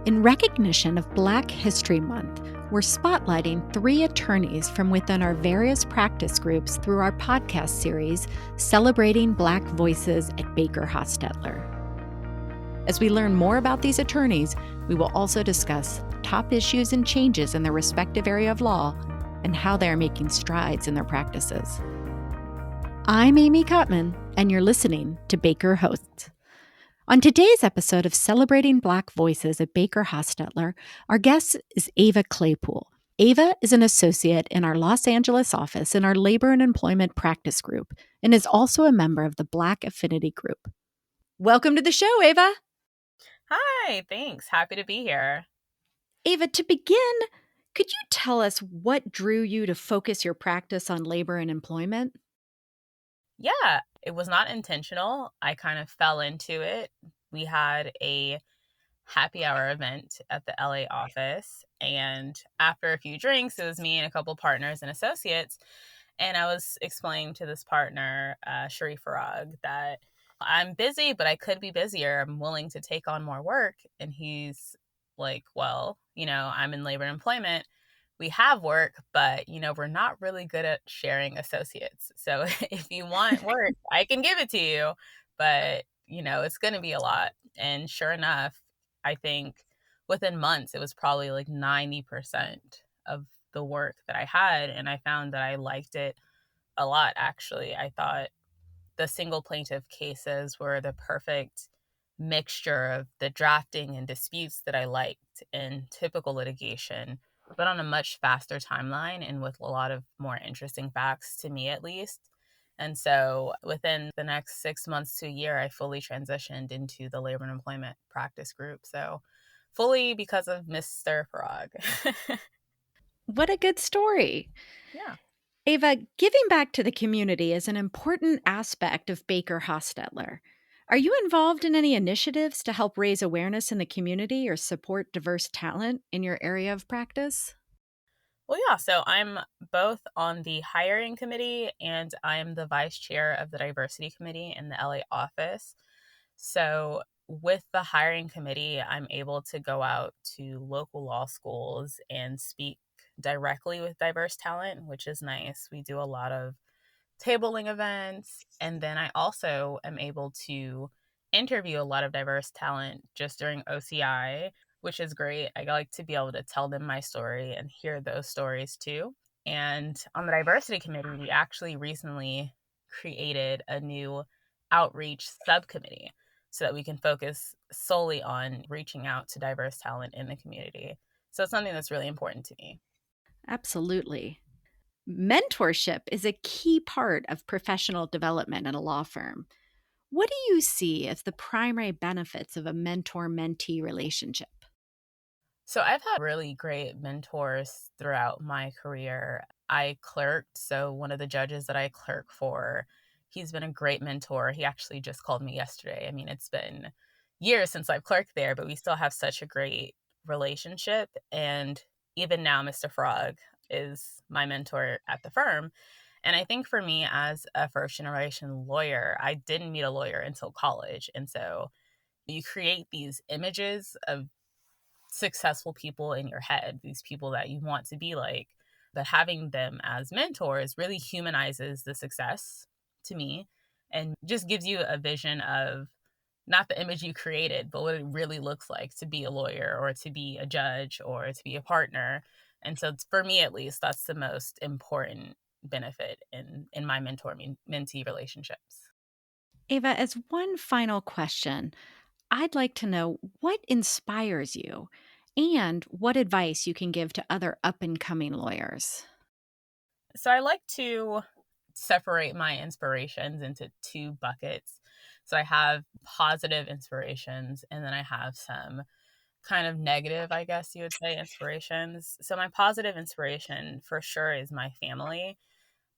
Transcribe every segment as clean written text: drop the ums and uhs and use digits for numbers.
In recognition of Black History Month, we're spotlighting 3 attorneys from within our various practice groups through our podcast series, Celebrating Black Voices at BakerHostetler. As we learn more about these attorneys, we will also discuss top issues and changes in their respective area of law and how they are making strides in their practices. I'm Amy Cotman, and you're listening to Baker Hosts. On today's episode of Celebrating Black Voices at BakerHostetler, our guest is Ava Claypool. Ava is an associate in our Los Angeles office in our Labor and Employment Practice Group and is also a member of the Black Affinity Group. Welcome to the show, Ava. Hi, thanks. Happy to be here. Ava, to begin, could you tell us what drew you to focus your practice on labor and employment? Yeah, it was not intentional. I kind of fell into it. We had a happy hour event at the LA office, and after a few drinks, it was me and a couple partners and associates, and I was explaining to this partner, Sharif Farag, that I'm busy, but I could be busier. I'm willing to take on more work. And he's like, well, I'm in labor and employment. We have work, but, we're not really good at sharing associates. So if you want work, I can give it to you, but, it's going to be a lot. And sure enough, I think within months, it was probably like 90% of the work that I had. And I found that I liked it a lot, actually. I thought the single plaintiff cases were the perfect mixture of the drafting and disputes that I liked in typical litigation, but on a much faster timeline and with a lot of more interesting facts, to me at least. And so within the next 6 months to a year, I fully transitioned into the labor and employment practice group. So fully because of Mr. Farag. What a good story. Yeah. Ava, giving back to the community is an important aspect of BakerHostetler. Are you involved in any initiatives to help raise awareness in the community or support diverse talent in your area of practice? Well, yeah, so I'm both on the hiring committee and I'm the vice chair of the diversity committee in the LA office. So, with the hiring committee, I'm able to go out to local law schools and speak directly with diverse talent, which is nice. We do a lot of tabling events. And then I also am able to interview a lot of diverse talent just during OCI, which is great. I like to be able to tell them my story and hear those stories too. And on the diversity committee, we actually recently created a new outreach subcommittee so that we can focus solely on reaching out to diverse talent in the community. So it's something that's really important to me. Absolutely. Mentorship is a key part of professional development in a law firm. What do you see as the primary benefits of a mentor mentee relationship? So I've had really great mentors throughout my career. I clerked, so one of the judges that I clerk for, he's been a great mentor. He actually just called me yesterday. I mean, it's been years since I've clerked there, but we still have such a great relationship. And even now, Mr. Frog is my mentor at the firm. And I think for me, as a first generation lawyer, I didn't meet a lawyer until college. And so you create these images of successful people in your head, these people that you want to be like, but having them as mentors really humanizes the success to me and just gives you a vision of not the image you created, but what it really looks like to be a lawyer or to be a judge or to be a partner. And so for me, at least, that's the most important benefit in my mentee relationships. Ava, as one final question, I'd like to know what inspires you and what advice you can give to other up and coming lawyers. So I like to separate my inspirations into two buckets. So I have positive inspirations and then I have some kind of negative, I guess you would say, inspirations. So my positive inspiration for sure is my family.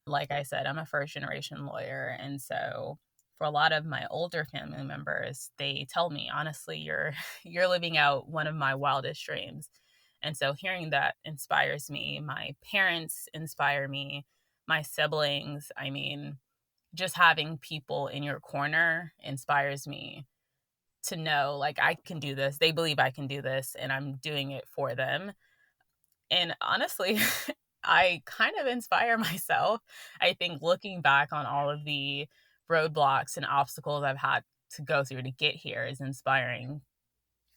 Like I said, I'm a first generation lawyer. And so for a lot of my older family members, they tell me, honestly, you're living out one of my wildest dreams. And so hearing that inspires me. My parents inspire me, my siblings. I mean, just having people in your corner inspires me to know, like, I can do this. They believe I can do this, and I'm doing it for them. And honestly, I kind of inspire myself. I think looking back on all of the roadblocks and obstacles I've had to go through to get here is inspiring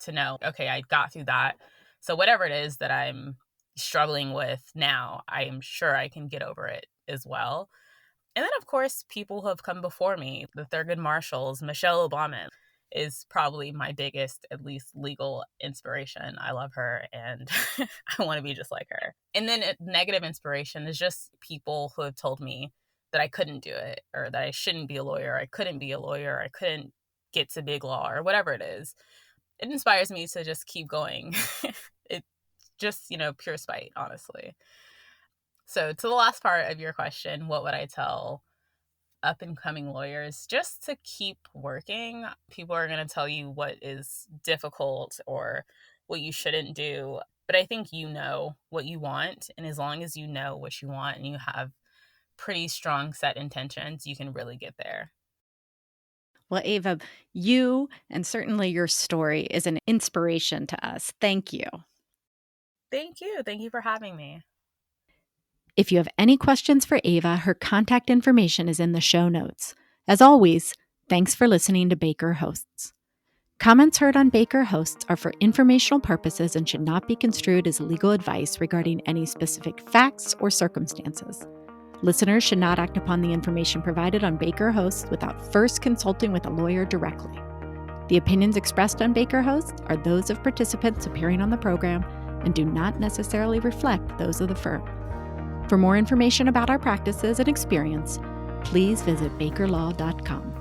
to know, okay, I got through that. So whatever it is that I'm struggling with now, I am sure I can get over it as well. And then, of course, people who have come before me, the Thurgood Marshalls, Michelle Obama is probably my biggest, at least legal inspiration. I love her and I want to be just like her. And then negative inspiration is just people who have told me that I couldn't do it, or that I shouldn't be a lawyer. I couldn't be a lawyer. I couldn't get to big law, or whatever it is. It inspires me to just keep going. It's just, pure spite, honestly. So to the last part of your question, what would I tell up and coming lawyers? Just to keep working. People are going to tell you what is difficult or what you shouldn't do. But I think you know what you want. And as long as you know what you want and you have pretty strong set intentions, you can really get there. Well, Ava, you and certainly your story is an inspiration to us. Thank you. Thank you. Thank you for having me. If you have any questions for Ava, her contact information is in the show notes. As always, thanks for listening to Baker Hosts. Comments heard on Baker Hosts are for informational purposes and should not be construed as legal advice regarding any specific facts or circumstances. Listeners should not act upon the information provided on Baker Hosts without first consulting with a lawyer directly. The opinions expressed on Baker Hosts are those of participants appearing on the program and do not necessarily reflect those of the firm. For more information about our practices and experience, please visit bakerlaw.com.